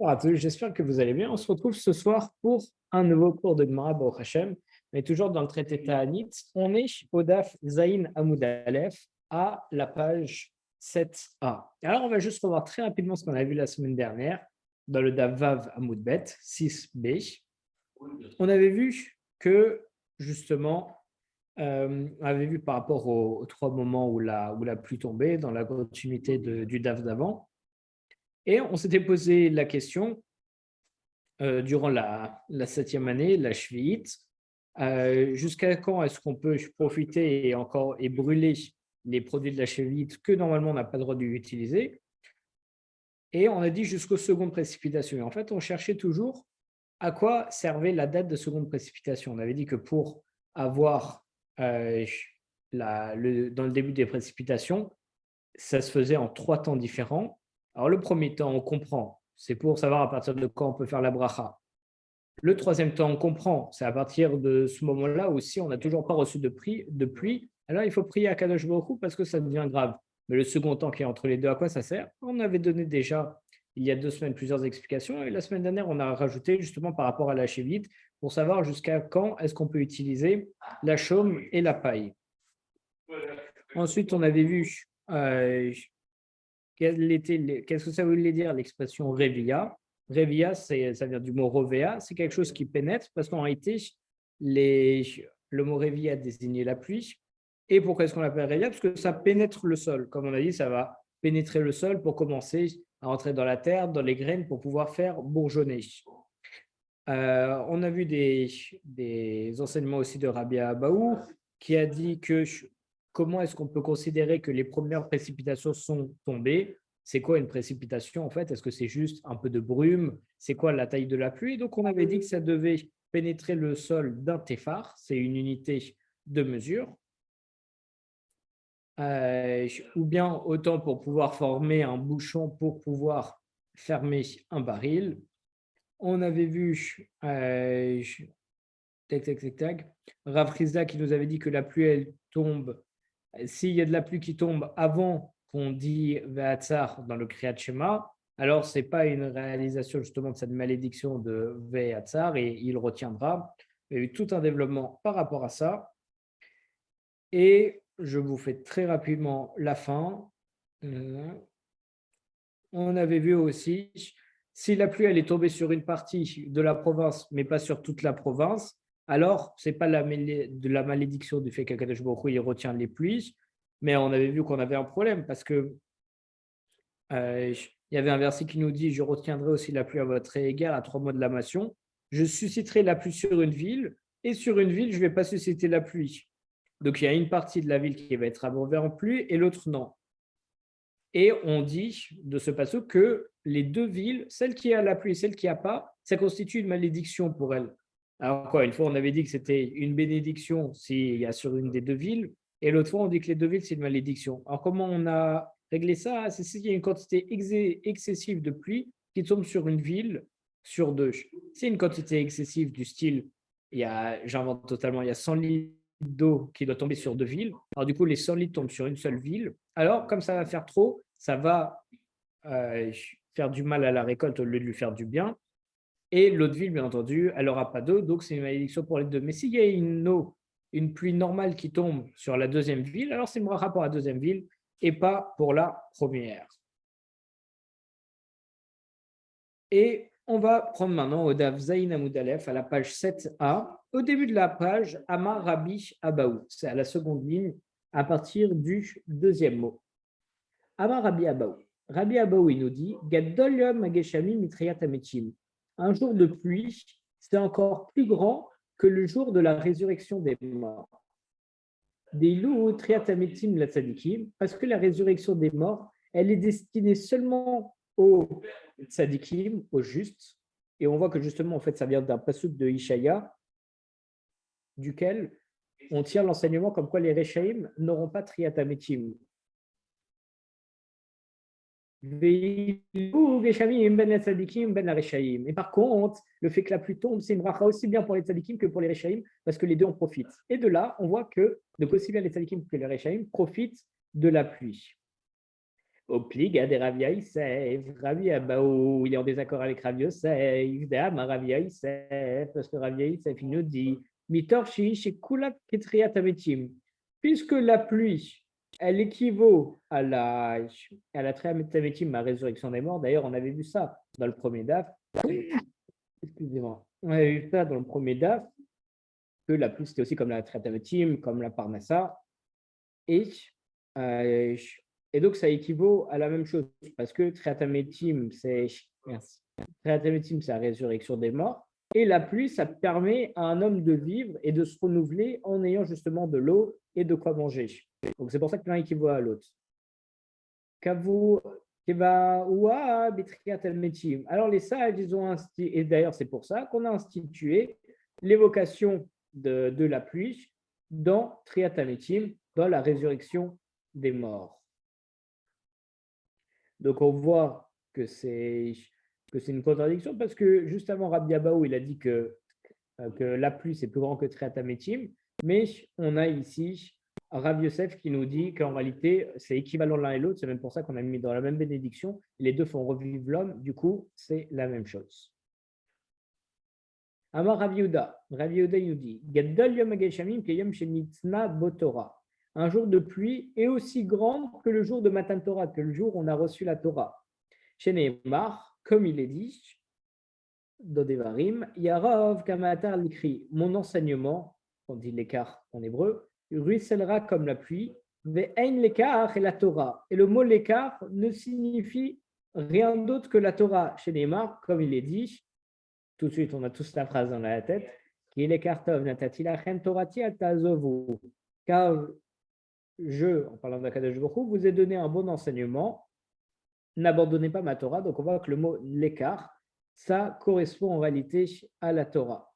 Bonjour à tous, j'espère que vous allez bien. On se retrouve ce soir pour un nouveau cours de Gemara Baruch Hashem, mais toujours dans le traité Ta'anit. On est au Daf Zayin Amoud Aleph à la page 7a. Alors, on va juste revoir très rapidement ce qu'on a vu la semaine dernière dans le Daf Vav Amoud Bet 6b. On avait vu que justement, on avait vu par rapport aux trois moments où la pluie tombait dans la continuité du Daf d'avant. Et on s'était posé la question durant la 7e année, la Shvi'it, jusqu'à quand est-ce qu'on peut profiter et brûler les produits de la Shvi'it que normalement on n'a pas le droit d'utiliser. Et on a dit jusqu'aux secondes précipitations. Et en fait, on cherchait toujours à quoi servait la date de seconde précipitation. On avait dit que pour avoir dans le début des précipitations, ça se faisait en 3 temps différents. Alors, le premier temps, on comprend, c'est pour savoir à partir de quand on peut faire la bracha. Le troisième temps, on comprend, c'est à partir de ce moment-là où si on n'a toujours pas reçu de pluie, alors il faut prier à Kadosh Baruch Hu parce que ça devient grave. Mais le second temps qui est entre les deux, à quoi ça sert? On avait donné déjà, il y a 2 semaines, plusieurs explications. Et la semaine dernière, on a rajouté justement par rapport à la chévite pour savoir jusqu'à quand est-ce qu'on peut utiliser la chaume et la paille. Ensuite, on avait vu qu'est-ce que ça voulait dire l'expression revia. Revia, ça vient du mot rovea, c'est quelque chose qui pénètre parce qu'en réalité, le mot revia désignait la pluie. Et pourquoi est-ce qu'on l'appelle revia? Parce que ça pénètre le sol. Comme on a dit, ça va pénétrer le sol pour commencer à entrer dans la terre, dans les graines, pour pouvoir faire bourgeonner. On a vu des enseignements aussi de Rabbi Abaou qui a dit que comment est-ce qu'on peut considérer que les premières précipitations sont tombées? C'est quoi une précipitation en fait? Est-ce que c'est juste un peu de brume? C'est quoi la taille de la pluie? Donc on avait dit que ça devait pénétrer le sol d'un téphar, c'est une unité de mesure. Ou bien autant pour pouvoir former un bouchon pour pouvoir fermer un baril. On avait vu Rav Chizda qui nous avait dit que la pluie, elle tombe. S'il y a de la pluie qui tombe avant qu'on dit Ve'atzar dans le Kriyat Shema, alors ce n'est pas une réalisation justement de cette malédiction de Ve'atzar et il retiendra. Il y a eu tout un développement par rapport à ça. Et je vous fais très rapidement la fin. On avait vu aussi, si la pluie elle est tombée sur une partie de la province, mais pas sur toute la province, alors ce n'est pas de la malédiction du fait qu'Akadosh Baruch Hu il retient les pluies, mais on avait vu qu'on avait un problème parce que il y avait un verset qui nous dit « Je retiendrai aussi la pluie à votre égard à 3 mois de lamation. Je susciterai la pluie sur une ville, et sur une ville, je ne vais pas susciter la pluie. » Donc, il y a une partie de la ville qui va être abreuvée en pluie et l'autre non. Et on dit de ce passage que les 2 villes, celle qui a la pluie et celle qui n'a pas, ça constitue une malédiction pour elles. Alors quoi, une fois on avait dit que c'était une bénédiction s'il y a sur une des 2 villes, et l'autre fois on dit que les 2 villes c'est une malédiction. Alors comment on a réglé ça? C'est s'il y a une quantité excessive de pluie qui tombe sur une ville sur 2. C'est une quantité excessive du style, j'invente totalement, il y a 100 litres d'eau qui doit tomber sur 2 villes. Alors du coup, les 100 litres tombent sur une seule ville. Alors, comme ça va faire trop, ça va faire du mal à la récolte au lieu de lui faire du bien. Et l'autre ville, bien entendu, elle n'aura pas d'eau, donc c'est une malédiction pour les 2. Mais s'il y a une pluie normale qui tombe sur la 2e ville, alors c'est une bracha pour la 2e ville et pas pour la première. Et on va prendre maintenant au Daf Zayin Amoud Aleph à la page 7a. Au début de la page, Amar Rabbi Abaou. C'est à la seconde ligne à partir du 2e mot. Amar Rabbi Abaou. Rabbi Abaou, il nous dit Gadol Yom Mageshami Mitriyat Ametim. Un jour de pluie, c'est encore plus grand que le jour de la résurrection des morts. Deilou Triyat Ametim la tzadikim, parce que la résurrection des morts, elle est destinée seulement aux tzadikim, aux justes. Et on voit que justement, en fait, ça vient d'un pasuk de Ishaïa, duquel on tire l'enseignement comme quoi les Rechaïm n'auront pas Triyat Ametim. Et par contre, le fait que la pluie tombe, c'est une bracha aussi bien pour les tzadikim que pour les Rechaïm, parce que les deux en profitent. Et de là, on voit que aussi bien les tzadikim que les Rechaïm profitent de la pluie. Au pliga des Rav Yosef, Rabbi Abaou, il est en désaccord avec Rav Yosef, Dama Rav Yosef, parce que Rav Yosef, il nous dit, Mitorchi, chez Kula Ketriat Ametim, puisque la pluie, elle équivaut à la Triat Ametim, la résurrection des morts. D'ailleurs, on avait vu ça dans le premier DAF. Excusez-moi. On avait vu ça dans le premier DAF, que la pluie, c'était aussi comme la Triat Ametim, comme la Parnassa. Euh, et donc, ça équivaut à la même chose, parce que Triatametim, c'est la résurrection des morts, et la pluie, ça permet à un homme de vivre et de se renouveler en ayant justement de l'eau et de quoi manger. Donc, c'est pour ça que l'un équivaut à l'autre. Alors, les sages, ils ont institué, et d'ailleurs, c'est pour ça qu'on a institué l'évocation de la pluie dans Triatametim, dans la résurrection des morts. Donc, on voit que c'est une contradiction parce que juste avant Rabbi Abaou, il a dit que la pluie, c'est plus grand que Triatametim, mais on a ici Rabbi Yosef qui nous dit qu'en réalité, c'est équivalent l'un et l'autre. C'est même pour ça qu'on a mis dans la même bénédiction. Les deux font revivre l'homme. Du coup, c'est la même chose. Amar Rabbi Yehuda, il nous dit Gadol Yom HaGeshamim Keyom Shenitzna Botora. Un jour de pluie est aussi grand que le jour de Matan Torah, que le jour où on a reçu la Torah. Chez Nehemar, comme il est dit, dans Devarim, Yarov Kamatar l'écrit mon enseignement, on dit l'écart en hébreu, ruissellera comme la pluie, Ve'ein l'écart et la Torah. Et le mot l'écart ne signifie rien d'autre que la Torah. Chez Nehemar, comme il est dit, tout de suite, on a tous la phrase dans la tête, qui est l'écart tov natati lachem torati atazovu. Car en parlant d'Akadosh Baruch Hu, vous ai donné un bon enseignement, n'abandonnez pas ma Torah. Donc on voit que le mot l'écart, ça correspond en réalité à la Torah.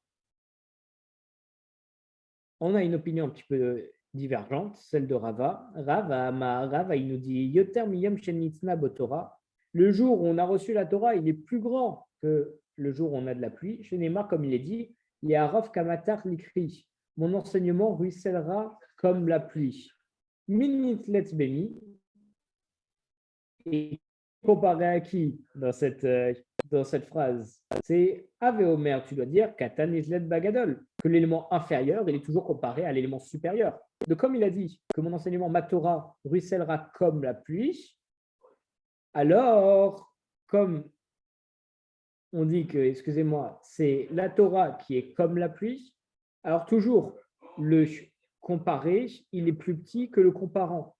On a une opinion un petit peu divergente, celle de Rava. Rava, il nous dit Yoter miyom shenitzna botora. Le jour où on a reçu la Torah, il est plus grand que le jour où on a de la pluie. Chez Neymar, comme il est dit, Yarov kamatar likri. Mon enseignement ruissellera comme la pluie. Minit let's beni. Et comparé à qui dans cette phrase? C'est Ave Omer, tu dois dire Katan Islet Bagadol, que l'élément inférieur, il est toujours comparé à l'élément supérieur. Donc, comme il a dit que mon enseignement, ma Torah, ruissellera comme la pluie, alors, comme on dit que, excusez-moi, c'est la Torah qui est comme la pluie, alors toujours, le comparé, il est plus petit que le comparant.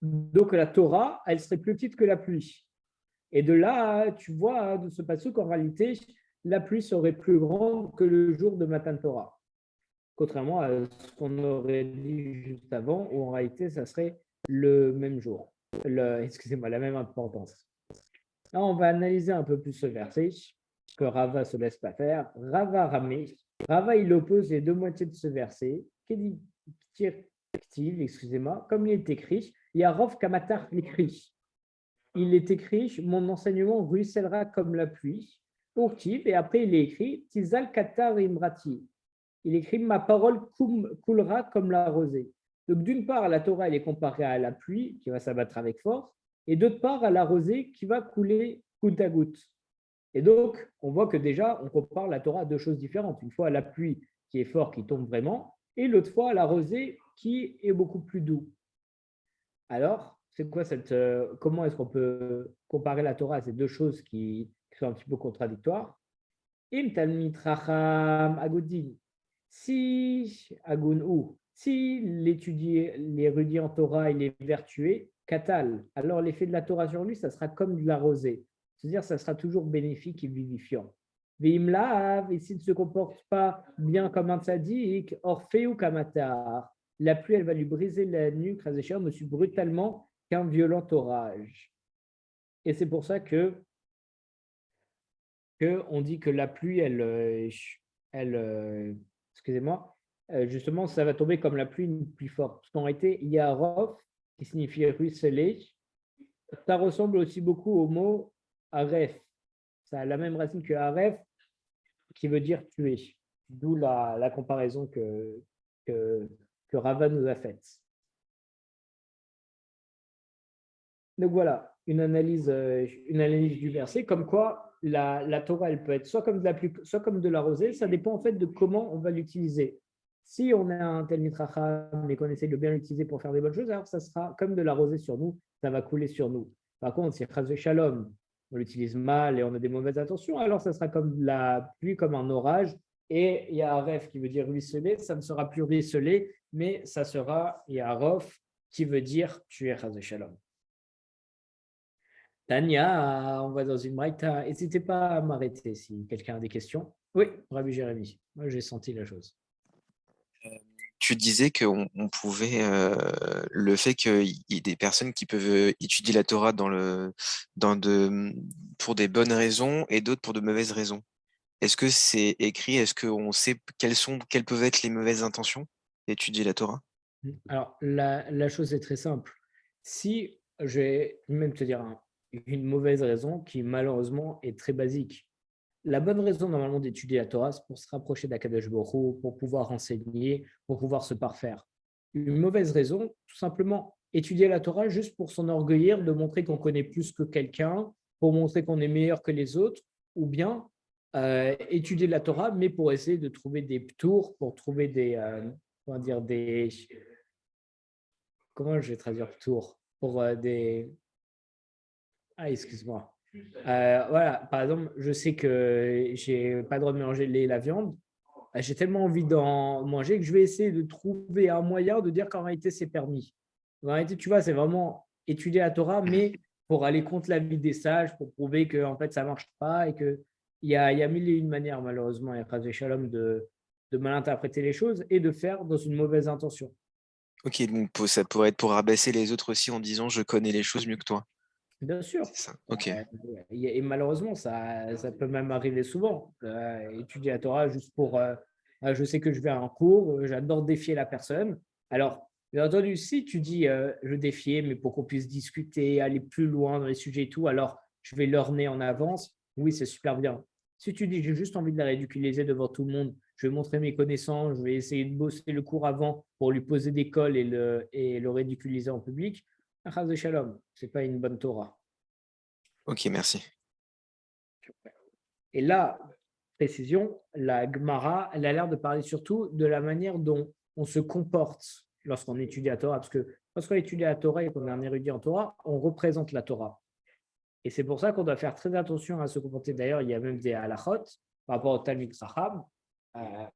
Donc, la Torah, elle serait plus petite que la pluie. Et de là, tu vois, de ce passage qu'en réalité, la pluie serait plus grande que le jour de Matan Torah. Contrairement à ce qu'on aurait dit juste avant, où en réalité, ça serait le même jour. Excusez-moi, la même importance. Là, on va analyser un peu plus ce verset que Rava ne se laisse pas faire. Rava Ramé. Rava, il oppose les deux moitiés de ce verset. Excusez-moi, comme il est écrit, Yarov Kamatar l'écrit. Il est écrit, mon enseignement ruissellera comme la pluie. Urtiv, et après il est écrit, Tizal Katar Imrati. Il écrit, ma parole coulera comme la rosée. Donc d'une part, la Torah elle est comparée à la pluie qui va s'abattre avec force, et d'autre part à la rosée qui va couler goutte à goutte. Et donc, on voit que déjà, on compare la Torah à deux choses différentes. Une fois à la pluie qui est forte, qui tombe vraiment, et l'autre fois à la rosée qui est beaucoup plus doux. Alors, c'est quoi comment est-ce qu'on peut comparer la Torah à ces deux choses qui sont un petit peu contradictoires? Im talmid racham agudin. Si l'érudit en Torah, il est vertueux, katal, alors l'effet de la Torah sur lui, ça sera comme de la rosée. C'est-à-dire, ça sera toujours bénéfique et vivifiant. Veimlav, et s'il ne se comporte pas bien comme un tzaddik, orphée ou kamatar, la pluie, elle va lui briser la nuque, aussi brutalement qu'un violent orage. Et c'est pour ça que on dit que la pluie, excusez-moi, justement, ça va tomber comme la pluie une pluie forte. Parce qu'en réalité, il y a Rof, qui signifie ruisseler. Ça ressemble aussi beaucoup au mot aref. Ça a la même racine que aref, qui veut dire tuer. D'où la comparaison que Rava nous a faite. Donc voilà, une analyse du verset, comme quoi la Torah, elle peut être soit comme de la pluie, soit comme de la rosée. Ça dépend en fait de comment on va l'utiliser. Si on a un tel mitracham et qu'on essaie de bien l'utiliser pour faire des bonnes choses, alors ça sera comme de la rosée sur nous, ça va couler sur nous. Par contre, si chas shalom, on l'utilise mal et on a des mauvaises intentions, alors ça sera comme de la pluie, comme un orage. Et il y a un ref qui veut dire ruisseler, ça ne sera plus ruisseler, mais ça sera Yarof qui veut dire tuer chas shalom. Tania, on va dans une braïta. N'hésitez pas à m'arrêter si quelqu'un a des questions. Oui, Rabbi Jérémy. Moi, j'ai senti la chose. Tu disais qu'on pouvait, le fait qu'il y ait des personnes qui peuvent étudier la Torah pour des bonnes raisons et d'autres pour de mauvaises raisons. Est-ce que c'est écrit? Est-ce qu'on sait quelles peuvent être les mauvaises intentions d'étudier la Torah? Alors, la chose est très simple. Si je vais même te dire une mauvaise raison qui, malheureusement, est très basique. La bonne raison, normalement, d'étudier la Torah, c'est pour se rapprocher d'Akadosh Baruch Hu, pour pouvoir enseigner, pour pouvoir se parfaire. Une mauvaise raison, tout simplement, étudier la Torah juste pour s'enorgueillir, de montrer qu'on connaît plus que quelqu'un, pour montrer qu'on est meilleur que les autres, ou bien étudier la Torah, mais pour essayer de trouver des ptours, pour trouver comment dire, comment je vais traduire ptour? Pour des... Ah, excuse-moi. Voilà, par exemple, je sais que j'ai pas le droit de mélanger le lait et la viande. J'ai tellement envie d'en manger que je vais essayer de trouver un moyen de dire qu'en réalité, c'est permis. En réalité, tu vois, c'est vraiment étudier la Torah, mais pour aller contre la vie des sages, pour prouver que en fait, ça ne marche pas et qu'il y a mille et une manières, malheureusement, il y a pas Shalom de mal interpréter les choses et de faire dans une mauvaise intention. Ok, donc ça pourrait être pour rabaisser les autres aussi en disant je connais les choses mieux que toi. Bien sûr. C'est ça. Ok. Et malheureusement, ça peut même arriver souvent. Étudier la Torah juste pour. Je sais que je vais à un cours, j'adore défier la personne. Alors, bien entendu, si tu dis je défier, mais pour qu'on puisse discuter, aller plus loin dans les sujets et tout, alors je vais l'orner en avance. Oui, c'est super bien. Si tu dis j'ai juste envie de la ridiculiser devant tout le monde, je vais montrer mes connaissances, je vais essayer de bosser le cours avant pour lui poser des cols et le ridiculiser en public, Chas de Shalom, ce n'est pas une bonne Torah. Ok, merci. Et là, précision, la Gemara, elle a l'air de parler surtout de la manière dont on se comporte lorsqu'on étudie la Torah. Parce que lorsqu'on étudie la Torah et qu'on est un érudit en Torah, on représente la Torah. Et c'est pour ça qu'on doit faire très attention à se comporter. D'ailleurs, il y a même des halachot par rapport au Talmid Chacham, à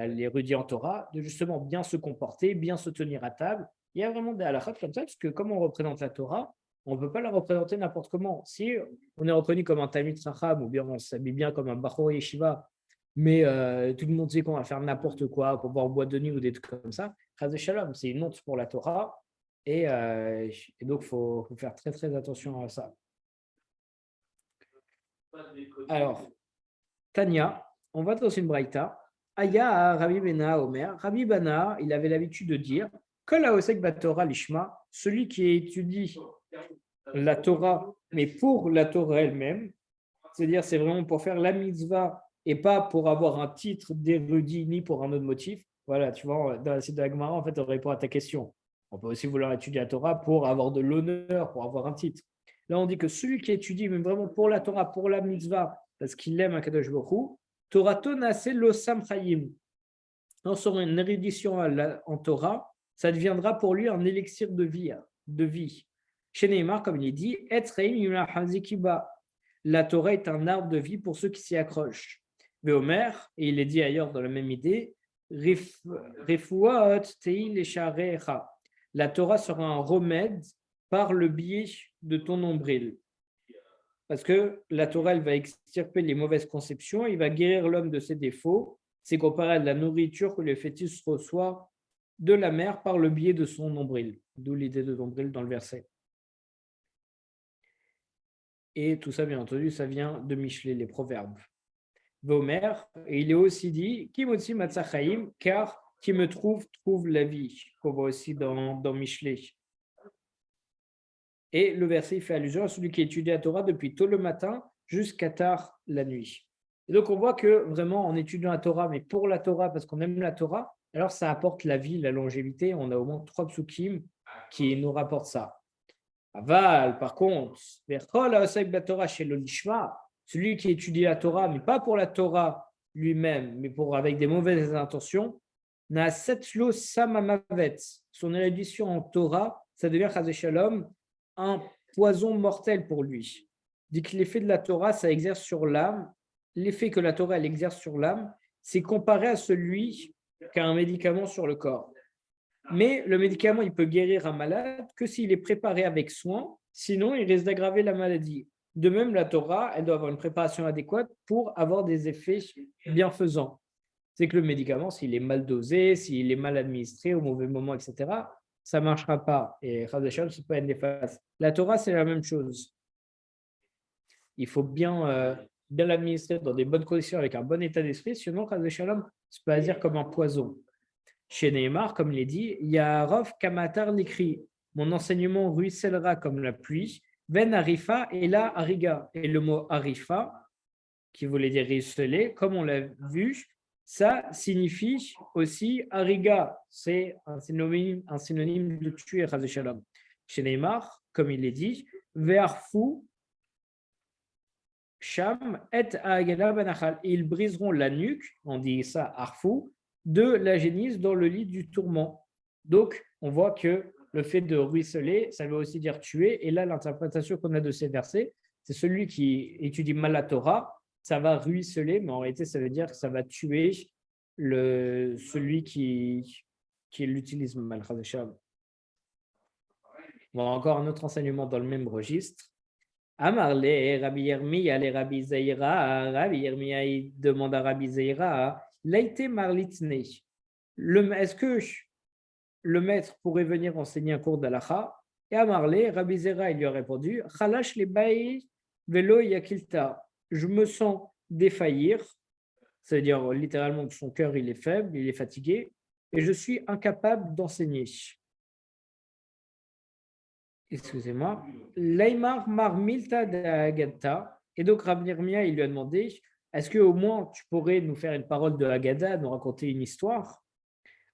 l'érudit en Torah, de justement bien se comporter, bien se tenir à table. Il y a vraiment des halachot comme ça, parce que comme on représente la Torah, on ne peut pas la représenter n'importe comment. Si on est reconnu comme un Talmid Chacham ou bien on s'habille bien comme un Bachor Yeshiva, mais tout le monde sait qu'on va faire n'importe quoi pour boire boîte de nuit ou des trucs comme ça, Chas de Shalom, c'est une honte pour la Torah. Et donc, il faut faire très, très attention à ça. Alors, Tania, on va dans une braïta. Aya Rabbi Bena Omer. Rabbi Bana, il avait l'habitude de dire Kol haosek baTorah lishma, celui qui étudie la Torah, mais pour la Torah elle-même, c'est-à-dire c'est vraiment pour faire la mitzvah et pas pour avoir un titre d'érudit ni pour un autre motif. Voilà, tu vois, dans la site de la Gemara, en fait, on répond à ta question. On peut aussi vouloir étudier la Torah pour avoir de l'honneur, pour avoir un titre. Là, on dit que celui qui étudie, même vraiment pour la Torah, pour la mitzvah, parce qu'il aime Akadosh Baruch Hu, Torah Tonase lo Samchayim. Sur une érudition en Torah, ça deviendra pour lui un élixir de vie. Chez Neymar, comme il est dit, la Torah est un arbre de vie pour ceux qui s'y accrochent. Mais Omer, et il est dit ailleurs dans la même idée, la Torah sera un remède par le biais de ton nombril. Parce que la Torah, elle va extirper les mauvaises conceptions, il va guérir l'homme de ses défauts. C'est comparé à de la nourriture que le fœtus reçoit de la mère par le biais de son nombril. D'où l'idée de nombril dans le verset. Et tout ça, bien entendu, ça vient de Michelet, les proverbes. Vomer, et il est aussi dit Kimotzi Matzachaim, car qui me trouve la vie, qu'on voit aussi dans Michelet. Et le verset il fait allusion à celui qui étudie la Torah depuis tôt le matin jusqu'à tard la nuit. Et donc, on voit que vraiment, en étudiant la Torah, mais pour la Torah, parce qu'on aime la Torah, alors ça apporte la vie, la longévité. On a au moins 3 psukim qui nous rapportent ça. Aval, par contre, celui qui étudie la Torah, mais pas pour la Torah lui-même, mais avec des mauvaises intentions, n'a setlo samamavet. Son érudition en Torah, ça devient chas shalom un poison mortel pour lui. Dit que l'effet de la Torah, ça exerce sur l'âme. L'effet que la Torah elle exerce sur l'âme, c'est comparé à celui qui a un médicament sur le corps. Mais le médicament, il peut guérir un malade que s'il est préparé avec soin, sinon il risque d'aggraver la maladie. De même, la Torah, elle doit avoir une préparation adéquate pour avoir des effets bienfaisants. C'est que le médicament, s'il est mal dosé, s'il est mal administré au mauvais moment, etc., ça ne marchera pas. Et Chaz Shalom, ce n'est pas une néfaste. La Torah, c'est la même chose. Il faut bien l'administrer dans des bonnes conditions, avec un bon état d'esprit, sinon Chaz Shalom, ça peut agir comme un poison. Chez Neymar, comme il est dit, Yaarov Kamatar l'écrit, mon enseignement ruissellera comme la pluie, Ven Arifa et là Ariga. Et le mot Arifa, qui voulait dire ruisseler, comme on l'a vu, ça signifie aussi Ariga, c'est un synonyme de tuer, Chaz Shalom. Chez Neymar, comme il est dit, Ve'arfu Sham et Agela Banachal. Ils briseront la nuque, on dit ça Arfu, de la génisse dans le lit du tourment. Donc, on voit que le fait de ruisseler, ça veut aussi dire tuer. Et là, l'interprétation qu'on a de ces versets, c'est celui qui étudie mal la Torah, ça va ruisseler, mais en réalité, ça veut dire que ça va tuer celui qui l'utilise mal. Bon, encore un autre enseignement dans le même registre. Amarle, Rabbi Yirmiya, les Rabbi Zeira, Rabbi Yirmiya, il demande à Rabbi Zeira, Laïté Marlitne, est-ce que le maître pourrait venir enseigner un cours d'Alacha? Et Amarle, Rabbi Zeira, il lui a répondu, Chalash les baï velo yakilta, je me sens défaillir, c'est-à-dire littéralement que son cœur il est faible, il est fatigué, et je suis incapable d'enseigner. Excusez-moi, Leimar Marmilta d'Agatha. Et donc, Rabbi Yirmiya, il lui a demandé, est-ce qu'au moins tu pourrais nous faire une parole de Haggadah, nous raconter une histoire?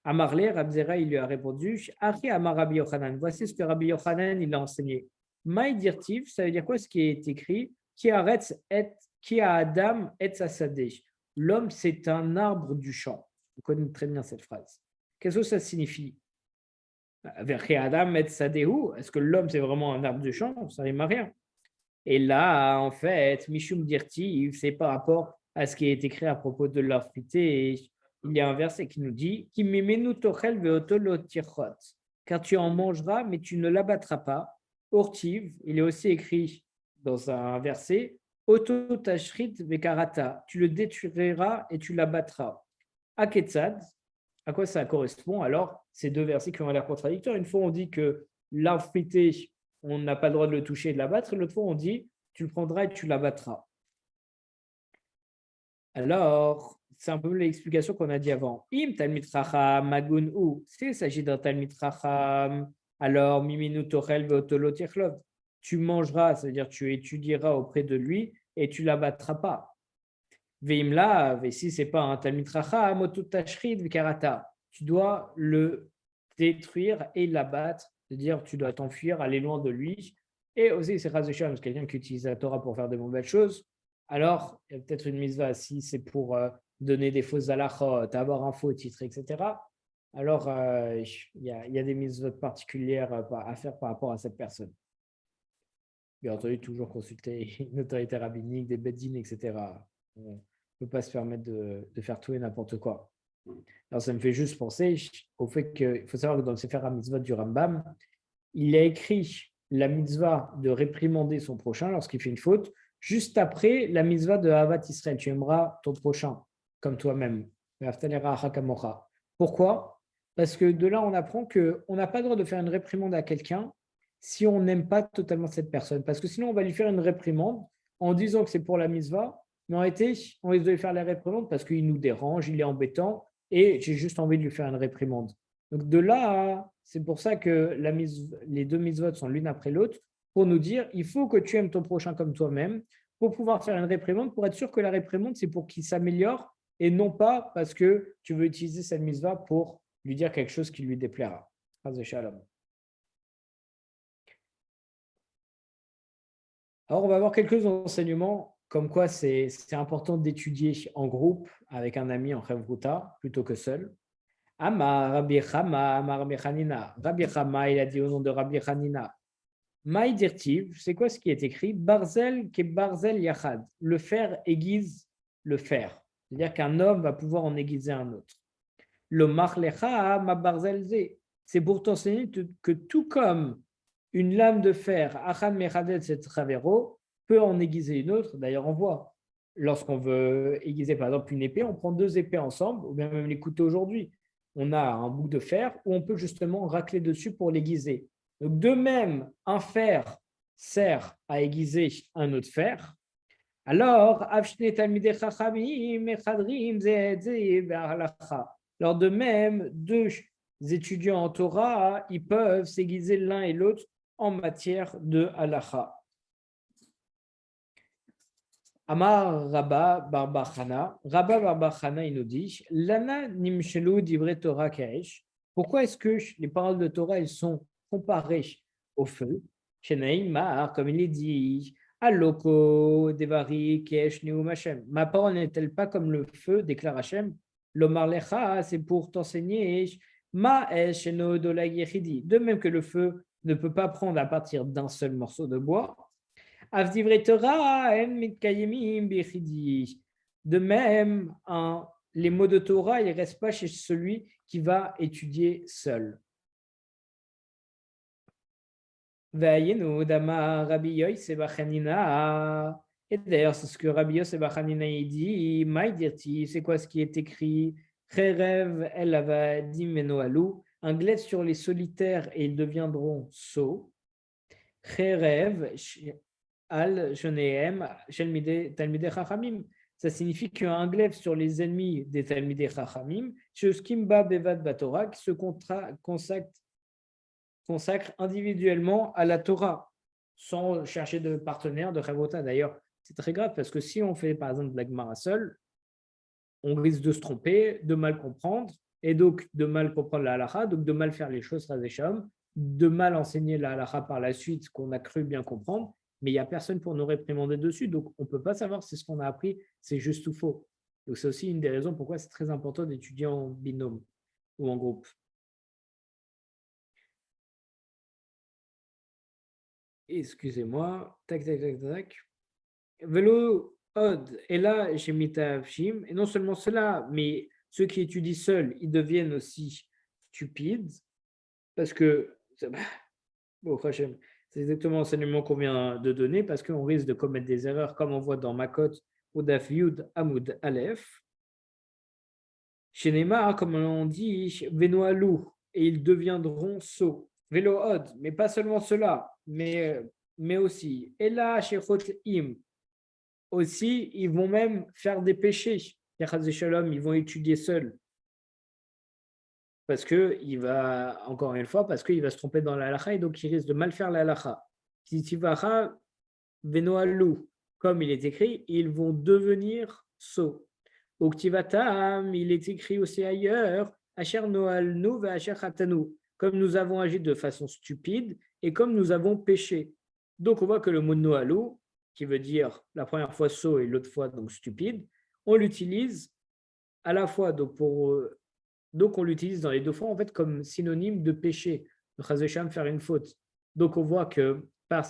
Amarle, Rabbi Zera, il lui a répondu, Achi Amar Rabbi Yochanan. Voici ce que Rabbi Yochanan, il a enseigné. Maï dirtiv, ça veut dire quoi ce qui est écrit? Qui a Adam et Sasadeh. L'homme, c'est un arbre du champ. Vous connaissez très bien cette phrase. Qu'est-ce que ça signifie? Adam et Sadehu, est-ce que l'homme c'est vraiment un arbre de champ? Ça rime à rien. Et là, en fait, Mishum Dirti, c'est par rapport à ce qui est écrit à propos de l'orphité. Il y a un verset qui nous dit car tu en mangeras, mais tu ne l'abattras pas. Ortiv, il est aussi écrit dans un verset Oto tashrit vekarata, tu le détruiras et tu l'abattras. Aketsad, à quoi ça correspond alors ces deux versets qui ont l'air contradictoires? Une fois, on dit que l'arbre fruité, on n'a pas le droit de le toucher et de l'abattre. L'autre fois, on dit tu le prendras et tu l'abattras. Alors, c'est un peu l'explication qu'on a dit avant. Im talmid chacham magun ou. S'il s'agit d'un talmid chacham, alors miminu tochel veotolo tirlov. Tu mangeras, c'est-à-dire tu étudieras auprès de lui et tu l'abattras pas. Veimla, si ce n'est pas un talmid chacham, otutashrid vikarata. Tu dois le détruire et l'abattre, c'est-à-dire tu dois t'enfuir, aller loin de lui. Et aussi, c'est Chaz Shalom, quelqu'un qui utilise la Torah pour faire de mauvaises choses. Alors, il y a peut-être une mitzvah, si c'est pour donner des fausses halachot, avoir un faux titre, etc. Alors, il y a des mitzvot particulières à faire par rapport à cette personne. Bien entendu, toujours consulter une autorité rabbinique, des beddines, etc. On ne peut pas se permettre de faire tout et n'importe quoi. Alors, ça me fait juste penser au fait qu'il faut savoir que dans le Sefer HaMitzvot du Rambam, il a écrit la mitzvah de réprimander son prochain lorsqu'il fait une faute, juste après la mitzvah de Havat Israël. Tu aimeras ton prochain comme toi-même. Pourquoi? Parce que de là, on apprend qu'on n'a pas le droit de faire une réprimande à quelqu'un si on n'aime pas totalement cette personne. Parce que sinon, on va lui faire une réprimande en disant que c'est pour la mitzvah, mais en réalité, on risque de lui faire la réprimande parce qu'il nous dérange, il est embêtant, et j'ai juste envie de lui faire une réprimande. Donc de là, c'est pour ça que les deux mitzvot sont l'une après l'autre, pour nous dire, il faut que tu aimes ton prochain comme toi-même, pour pouvoir faire une réprimande, pour être sûr que la réprimande, c'est pour qu'il s'améliore, et non pas parce que tu veux utiliser cette mitzvah pour lui dire quelque chose qui lui déplaira. Chaz Shalom. Alors, on va avoir quelques enseignements comme quoi c'est important d'étudier en groupe avec un ami en Chavruta plutôt que seul. Amar Rabbi Chama, Amar Rabbi Hanina. Rabbi Chama, il a dit au nom de Rabbi Hanina. Maï dirtiv, c'est quoi ce qui est écrit? Barzel ke barzel yachad. Le fer aiguise le fer. C'est-à-dire qu'un homme va pouvoir en aiguiser un autre. Le marlecha ma barzel ze. C'est pour t'enseigner que tout comme une lame de fer, achan mechadet et travero, peut en aiguiser une autre. D'ailleurs, on voit, lorsqu'on veut aiguiser par exemple une épée, on prend deux épées ensemble, ou bien même les couteaux aujourd'hui. On a un bout de fer où on peut justement racler dessus pour l'aiguiser. Donc, de même, un fer sert à aiguiser un autre fer. Alors, de même, deux étudiants en Torah, ils peuvent s'aiguiser l'un et l'autre en matière de halacha. Amar Rabba Barbachana, Rabba Barbachana, il nous dit, Lana nimshelu divrei Torah keresh. Pourquoi est-ce que les paroles de Torah elles sont comparées au feu? Sheneimar, comme il est dit, Aloko devari kesh neum Hashem. Ma parole n'est-elle pas comme le feu, déclare Hashem? Lomar lecha, c'est pour t'enseigner. Ma esheno dolag yechidi. De même que le feu ne peut pas prendre à partir d'un seul morceau de bois. De même, les mots de Torah, ils ne restent pas chez celui qui va étudier seul. Et d'ailleurs, c'est ce que Rabbi Yosef Bachanina dit. C'est quoi ce qui est écrit? Un glaive sur les solitaires et ils deviendront sots. Ça signifie qu'un glaive sur les ennemis des Talmidei Chachamim, qui se consacre individuellement à la Torah, sans chercher de partenaire, de Chavota. D'ailleurs, c'est très grave parce que si on fait par exemple de la Gemara seul, on risque de se tromper, de mal comprendre, et donc de mal comprendre la halacha, donc de mal faire les choses, de mal enseigner la halacha par la suite qu'on a cru bien comprendre, mais il n'y a personne pour nous réprimander dessus, donc on ne peut pas savoir si ce qu'on a appris, c'est juste ou faux. Donc c'est aussi une des raisons pourquoi c'est très important d'étudier en binôme ou en groupe. Excusez-moi, tac, tac, tac, tac. Vélo Od, et là, j'ai mis Tavshim, et non seulement cela, mais ceux qui étudient seuls, ils deviennent aussi stupides, parce que bon, c'est exactement l'enseignement qu'on vient de donner parce qu'on risque de commettre des erreurs comme on voit dans Makot ou Daf Yud Amud Aleph. Chez Neymar, comme on dit, Venoalou, et ils deviendront sots. Vélo Od, mais pas seulement cela, mais aussi. Et là, chez Im, aussi, ils vont même faire des péchés. Ils vont étudier seuls. Parce qu'il va, encore une fois, parce qu'il va se tromper dans la halakha et donc il risque de mal faire la halakha. Titivacha venoalou, comme il est écrit, ils vont devenir sots. Oktivatam, il est écrit aussi ailleurs, Asher noalnu ve asher chatanu, comme nous avons agi de façon stupide et comme nous avons péché. Donc on voit que le mot noalou, qui veut dire la première fois sot et l'autre fois donc stupide, on l'utilise à la fois donc, on l'utilise dans les deux fois en fait comme synonyme de péché, de chazécham, faire une faute. Donc, on voit que par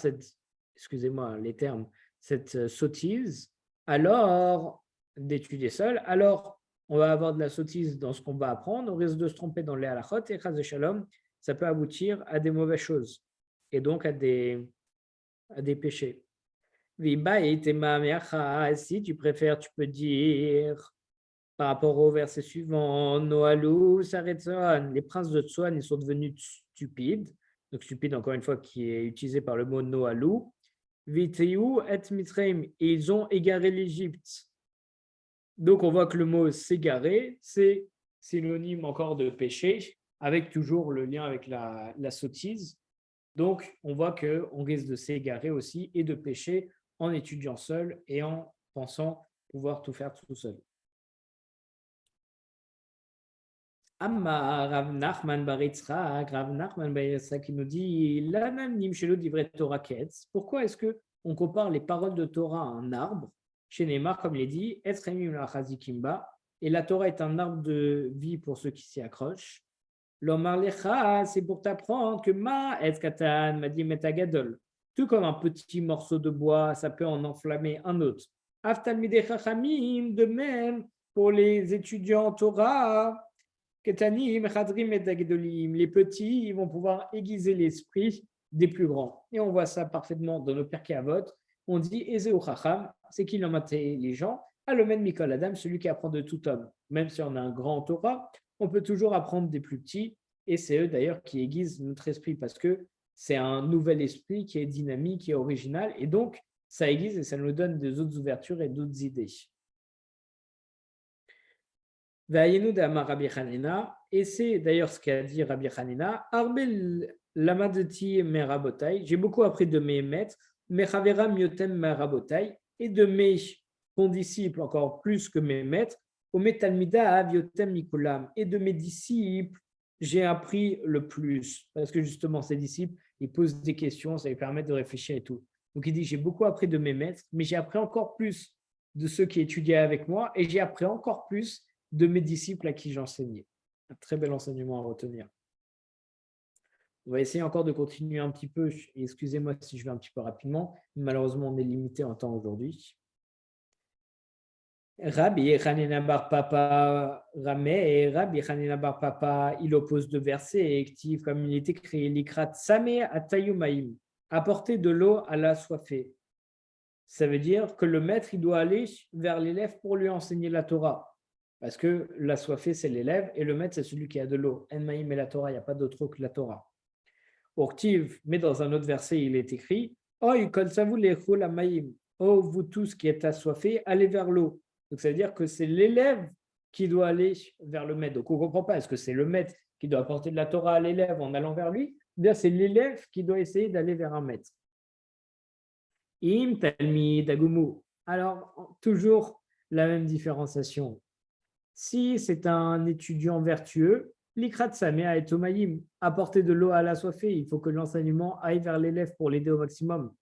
excusez-moi les termes, cette sottise, alors d'étudier seul, alors on va avoir de la sottise dans ce qu'on va apprendre, on risque de se tromper dans les halachot et chazéchalom, ça peut aboutir à des mauvaises choses et donc à des péchés. Si tu préfères, tu peux dire par rapport au verset suivant, Noalou, Saretson, les princes de Tsoan, ils sont devenus stupides. Donc stupide, encore une fois, qui est utilisé par le mot Noalou. Viteu et Mitzrayim, et ils ont égaré l'Égypte. Donc on voit que le mot s'égarer, c'est synonyme encore de péché, avec toujours le lien avec la sottise. Donc on voit qu'on risque de s'égarer aussi et de pécher en étudiant seul et en pensant pouvoir tout faire tout seul. Amma Rav Nachman bar Yitzchak, Rav Nachman bar Yitzchak qui nous dit pourquoi est-ce que on compare les paroles de Torah à un arbre. Chez Neymar, comme il est dit, et la Torah est un arbre de vie pour ceux qui s'y accrochent. L'Omar Lecha, c'est pour t'apprendre que Ma et Katan m'a dit Metagadol. Tout comme un petit morceau de bois, ça peut en enflammer un autre. Aftalmide Chachamim, de même pour les étudiants Torah. Ketanim, Chadrim et Dagedolim. Les petits, ils vont pouvoir aiguiser l'esprit des plus grands. Et on voit ça parfaitement dans nos Pirkei Avot. On dit Ezeu Chacham, c'est qu'il en intelligent. Alomen Mikol Adam, celui qui apprend de tout homme. Même si on a un grand Torah, on peut toujours apprendre des plus petits. Et c'est eux d'ailleurs qui aiguisent notre esprit parce que c'est un nouvel esprit qui est dynamique, qui est original. Et donc, ça aiguise et ça nous donne des autres ouvertures et d'autres idées. Et c'est d'ailleurs ce qu'a dit Rabbi Hanina. Arbel lamadeti merabotai. J'ai beaucoup appris de mes maîtres, mechavera miotem merabotai, et de mes condisciples encore plus que mes maîtres. Ometalmida aviotem mikulam, et de mes disciples, j'ai appris le plus. Parce que justement, ces disciples, ils posent des questions, ça les permet de réfléchir et tout. Donc il dit, j'ai beaucoup appris de mes maîtres, mais j'ai appris encore plus de ceux qui étudiaient avec moi, et j'ai appris encore plus de mes disciples à qui j'enseignais. Un très bel enseignement à retenir. On va essayer encore de continuer un petit peu. Excusez-moi si je vais un petit peu rapidement. Malheureusement, on est limité en temps aujourd'hui. Rabbi Hanina bar Papa Ramé, Rabbi Hanina bar Papa, il oppose deux versets actifs comme il est écrit Likrat Samé Atayumaim, apporter de l'eau à l'assoiffé. Ça veut dire que le maître il doit aller vers l'élève pour lui enseigner la Torah. Parce que l'assoiffé, c'est l'élève et le maître, c'est celui qui a de l'eau. En-maïm et la Torah, il n'y a pas d'autre eau que la Torah. Ortiv, mais dans un autre verset, il est écrit Oy, kolsavu lechul amaïm. Oh, vous tous qui êtes assoiffés, allez vers l'eau. Donc, ça veut dire que c'est l'élève qui doit aller vers le maître. Donc, on ne comprend pas. Est-ce que c'est le maître qui doit apporter de la Torah à l'élève en allant vers lui? Ou bien c'est l'élève qui doit essayer d'aller vers un maître. Im talmid agumu. Alors, toujours la même différenciation. Si c'est un étudiant vertueux, l'ikrat samea et tomaïm, apporter de l'eau à l'assoiffé, il faut que l'enseignement aille vers l'élève pour l'aider au maximum.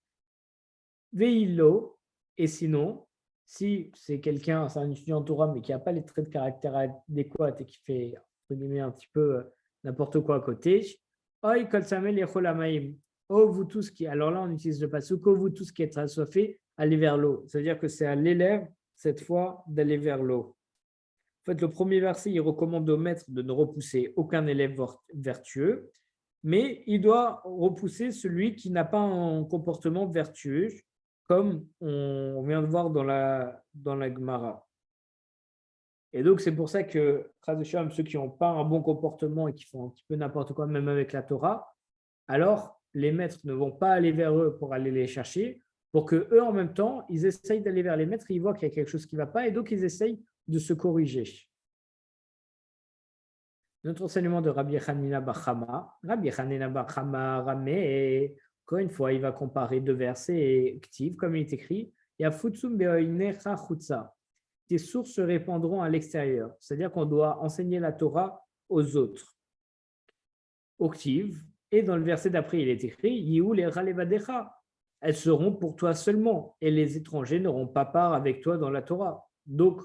Veillo, et sinon, si c'est quelqu'un, c'est un étudiant Torah, mais qui n'a pas les traits de caractère adéquats et qui fait, entre guillemets, un petit peu n'importe quoi à côté, oi kol samel yechol hamaim. Oh, vous tous qui, alors là, on utilise le pasuk, oh, vous tous qui êtes assoiffés, allez vers l'eau. C'est-à-dire que c'est à l'élève, cette fois, d'aller vers l'eau. En fait, le premier verset, il recommande au maître de ne repousser aucun élève vertueux, mais il doit repousser celui qui n'a pas un comportement vertueux, comme on vient de voir dans la Gemara. Et donc, c'est pour ça que, ceux qui n'ont pas un bon comportement et qui font un petit peu n'importe quoi, même avec la Torah, alors les maîtres ne vont pas aller vers eux pour aller les chercher, pour qu'eux, en même temps, ils essayent d'aller vers les maîtres, ils voient qu'il y a quelque chose qui ne va pas, et donc ils essayent de se corriger. Notre enseignement de Rabbi Hanina bar Chama, Rabbi Hanina bar Chama Ramé, encore une fois, il va comparer deux versets actifs, comme il est écrit, Yafutsum beoinecha chutza. Tes sources se répandront à l'extérieur, c'est-à-dire qu'on doit enseigner la Torah aux autres. Octive, et dans le verset d'après, il est écrit, Yihu lecha levadecha. Elles seront pour toi seulement, et les étrangers n'auront pas part avec toi dans la Torah. Donc,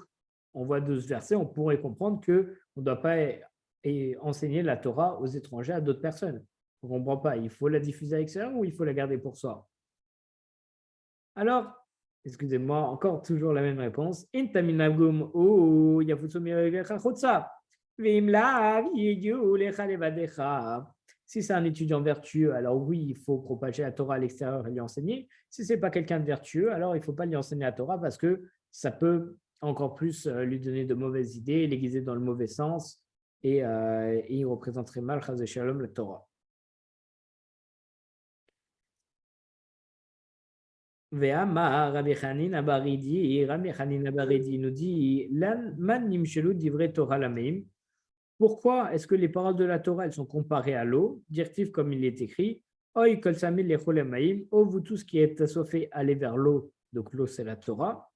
on voit de ce verset, on pourrait comprendre qu'on ne doit pas enseigner la Torah aux étrangers, à d'autres personnes. On ne comprend pas, il faut la diffuser à l'extérieur ou il faut la garder pour soi? Alors, excusez-moi, encore toujours la même réponse. Si c'est un étudiant vertueux, alors oui, il faut propager la Torah à l'extérieur et lui enseigner. Si ce n'est pas quelqu'un de vertueux, alors il ne faut pas lui enseigner la Torah parce que ça peut encore plus lui donner de mauvaises idées, l'aiguiser dans le mauvais sens et il représenterait mal, chas v'shalom, la Torah. Ve'amar Rabbi Hanina Baridi, Rabbi Hanina Baridi nous dit Lan man nimshelu divrei Torah lameim. Pourquoi est-ce que les paroles de la Torah elles sont comparées à l'eau, directif comme il est écrit Oy kol samil lechol hamaim. Oh vous tous qui êtes assoiffés, allez vers l'eau. Donc l'eau c'est la Torah.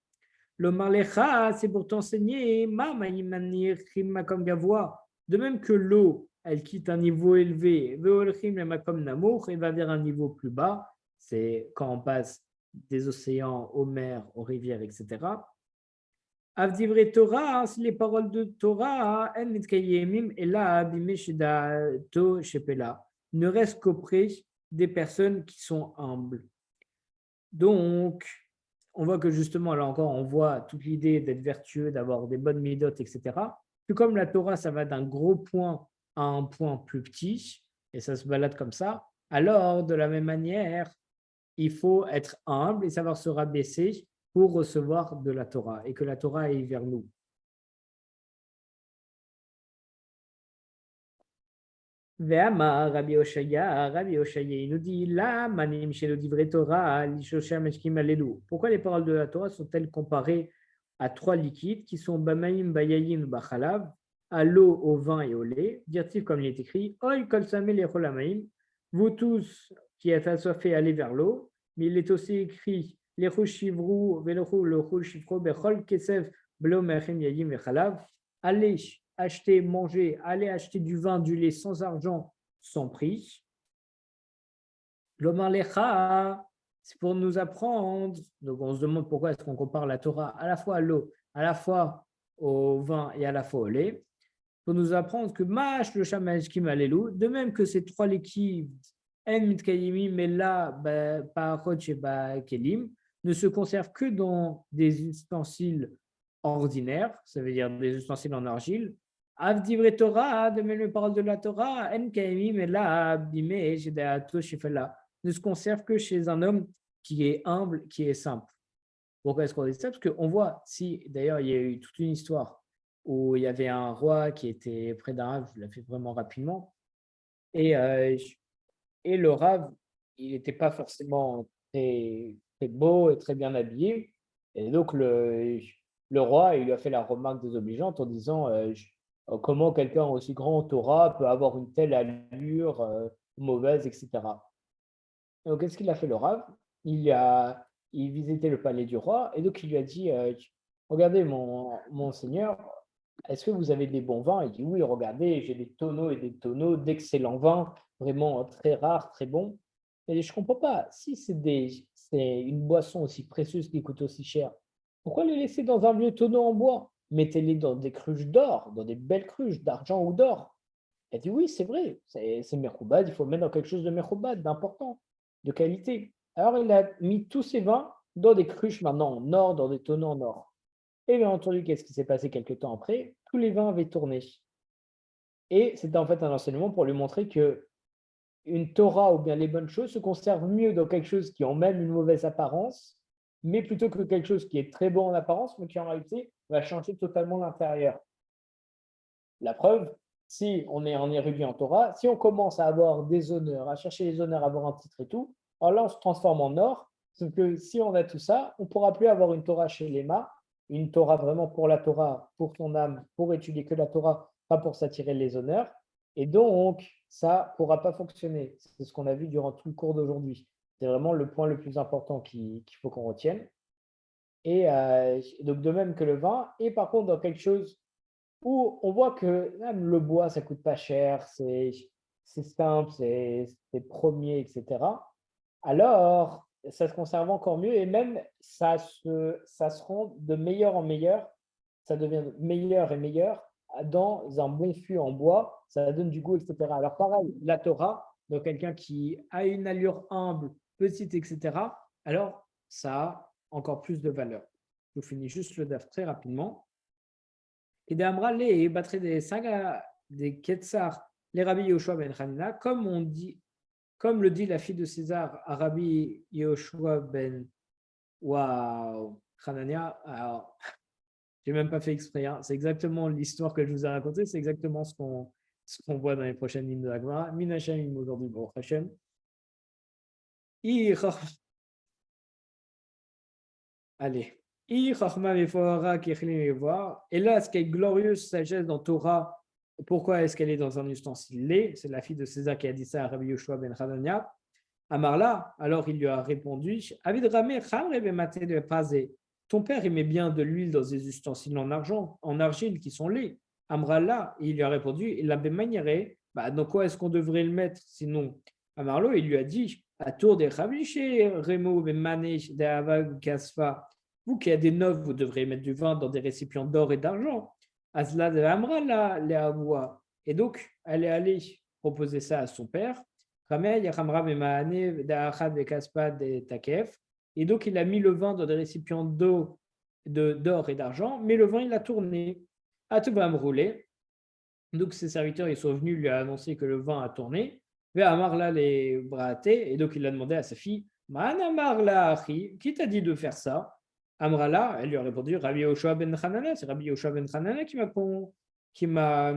Le marlecha c'est pour t'enseigner ma maïmanir makom gavoa. De même que l'eau elle quitte un niveau élevé, ve'olchim makom namour et va vers un niveau plus bas. C'est quand on passe des océans aux mers, aux rivières, etc. Avdivre Torah, hein, les paroles de Torah, en mitkayemim ela bimeshidato shepela, ne reste qu'auprès des personnes qui sont humbles. Donc, on voit que justement, là encore, on voit toute l'idée d'être vertueux, d'avoir des bonnes midotes, etc. Puis comme la Torah, ça va d'un gros point à un point plus petit, et ça se balade comme ça, alors, de la même manière, il faut être humble et savoir se rabaisser pour recevoir de la Torah, et que la Torah aille vers nous. Rabbi Oshaya, il nous dit là, pourquoi les paroles de la Torah sont-elles comparées à trois liquides qui sont Bamaim, Bayayin, Bachalav, à l'eau, au vin et au lait? Dire-t-il comme il est écrit, Oi kol sameh lecholamaim, vous tous qui êtes assoiffés, allez vers l'eau, mais il est aussi écrit Lechu shivru, velochu lechu shivru, bechol kesev, blo mechem yayim vechalav, allez acheter, manger, aller acheter du vin, du lait sans argent, sans prix. L'Omar Lecha, c'est pour nous apprendre. Donc on se demande pourquoi est-ce qu'on compare la Torah à la fois à l'eau, à la fois au vin et à la fois au lait. Pour nous apprendre que Mash le Shamash Kimalelu, de même que ces trois liquides, En Mitkayimi, mais là, Parach et Kelim, ne se conservent que dans des ustensiles ordinaires, ça veut dire des ustensiles en argile. Avdivre Torah, de même les paroles de la Torah, En Kaimi, mais là, Abdime, Jedato Shifela, ne se conserve que chez un homme qui est humble, qui est simple. Pourquoi est-ce qu'on dit ça? Parce qu'on voit, si d'ailleurs il y a eu toute une histoire où il y avait un roi qui était près d'un rave, je l'ai fait vraiment rapidement, et, et le rave, il n'était pas forcément très beau et très bien habillé, et donc le roi, il lui a fait la remarque désobligeante en disant comment quelqu'un aussi grand au Torah peut avoir une telle allure mauvaise, etc. Donc, qu'est-ce qu'il a fait le rave? Il visitait le palais du roi et donc il lui a dit regardez, mon seigneur, est-ce que vous avez des bons vins? Il dit oui, regardez, j'ai des tonneaux et des tonneaux d'excellents vins, vraiment très rares, très bons. Et je ne comprends pas, si c'est une boisson aussi précieuse qui coûte aussi cher, pourquoi les laisser dans un vieux tonneau en bois? Mettez-les dans des cruches d'or, dans des belles cruches d'argent ou d'or. Elle dit oui, c'est vrai, c'est Mechoubad, il faut le mettre dans quelque chose de Mechoubad, d'important, de qualité. Alors il a mis tous ses vins dans des cruches maintenant en or, dans des tonneaux en or. Et bien entendu, qu'est-ce qui s'est passé quelques temps après? Tous les vins avaient tourné. Et c'était en fait un enseignement pour lui montrer que une Torah ou bien les bonnes choses se conservent mieux dans quelque chose qui ont même une mauvaise apparence, mais plutôt que quelque chose qui est très bon en apparence, mais qui en réalité va changer totalement l'intérieur. La preuve, si on est en érudit en Torah, si on commence à avoir des honneurs, à chercher les honneurs, à avoir un titre et tout, alors là, on se transforme en or. Sauf que si on a tout ça, on ne pourra plus avoir une Torah chez Léma, une Torah vraiment pour la Torah, pour ton âme, pour étudier que la Torah, pas pour s'attirer les honneurs. Et donc, ça ne pourra pas fonctionner. C'est ce qu'on a vu durant tout le cours d'aujourd'hui. C'est vraiment le point le plus important qu'il faut qu'on retienne. Et donc, de même que le vin, et par contre, dans quelque chose où on voit que même le bois, ça coûte pas cher, c'est simple, c'est premier, etc. Alors, ça se conserve encore mieux et même ça se rend de meilleur en meilleur, ça devient meilleur et meilleur dans un bon fût en bois, ça donne du goût, etc. Alors pareil, la Torah, donc quelqu'un qui a une allure humble, petite, etc., alors ça a encore plus de valeur. Je vous finis juste le DAF très rapidement. Et d'Amra les battre des sagas des Ketsar, les Rabbi Yoshua ben Hanina, comme le dit la fille de César à Rabbi Yoshua ben Hanania. Alors, j'ai même pas fait exprès, hein. C'est exactement l'histoire que je vous ai racontée, c'est exactement ce qu'on voit dans les prochaines lignes de la Gemara. Minachem aujourd'hui, bon, Hachem. Allez. Et là, ce qui est glorieuse sagesse dans Torah, pourquoi est-ce qu'elle est dans un ustensile lait? C'est la fille de César qui a dit ça à Rabbi Yoshua ben Hanania. Amarla, alors il lui a répondu, ton père aimait bien de l'huile dans des ustensiles en argent, en argile qui sont laids. Amrala, il lui a répondu, il l'avait maniéré, dans quoi est-ce qu'on devrait le mettre sinon? Amarlo, il lui a dit, à tour des Rabiché, Remo, Mané, Deava, Kasfa, vous qui avez des nobles, vous devrez mettre du vin dans des récipients d'or et d'argent. Azla de Amra, là, les Avoua. Et donc, elle est allée proposer ça à son père. Ramel, Ramra, Mané, Deachad, Kaspa, de Takef. Et donc, il a mis le vin dans des récipients d'or et d'argent, mais le vin, il a tourné. Ah, tout va me rouler. Donc, ses serviteurs, ils sont venus lui annoncer que le vin a tourné. Amarla les braté, et donc il a demandé à sa fille, Man Amarla Achi, qui t'a dit de faire ça? Amrala, elle lui a répondu, Rabbi Yoshua ben Hanana, c'est Rabbi Yoshua ben Hanana qui m'a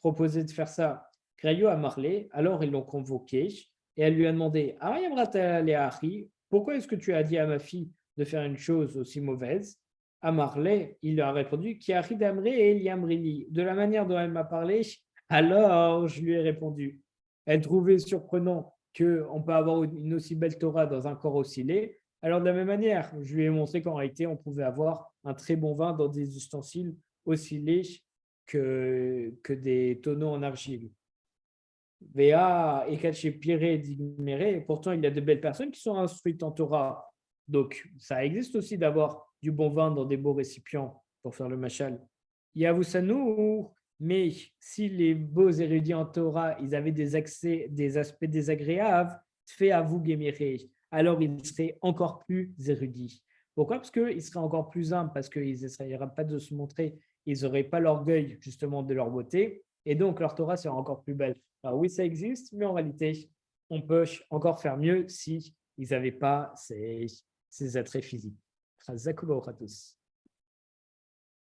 proposé de faire ça. Grayo a marlé, alors ils l'ont convoqué, et elle lui a demandé, Amrata les Achi, pourquoi est-ce que tu as dit à ma fille de faire une chose aussi mauvaise? Amarlé, il lui a répondu, Qui a d'Amré et Liamrili. De la manière dont elle m'a parlé, alors je lui ai répondu. Elle trouvait surprenant qu'on peut avoir une aussi belle Torah dans un corps aussi laid. Alors de la même manière, je lui ai montré qu'en réalité, on pouvait avoir un très bon vin dans des ustensiles aussi laids que des tonneaux en argile. Véa et Kaché Piré d'Igméré, pourtant il y a de belles personnes qui sont instruites en Torah. Donc ça existe aussi d'avoir du bon vin dans des beaux récipients pour faire le machal. Yavusanu, mais si les beaux érudits en Torah, ils avaient des aspects désagréables, fait à vous alors ils seraient encore plus érudits. Pourquoi? Parce qu'ils seraient encore plus humbles, parce qu'ils n'essayeraient pas de se montrer, ils n'auraient pas l'orgueil justement de leur beauté, et donc leur Torah sera encore plus belle. Alors oui, ça existe, mais en réalité, on peut encore faire mieux si ils n'avaient pas ces attraits physiques. Zakuba tous.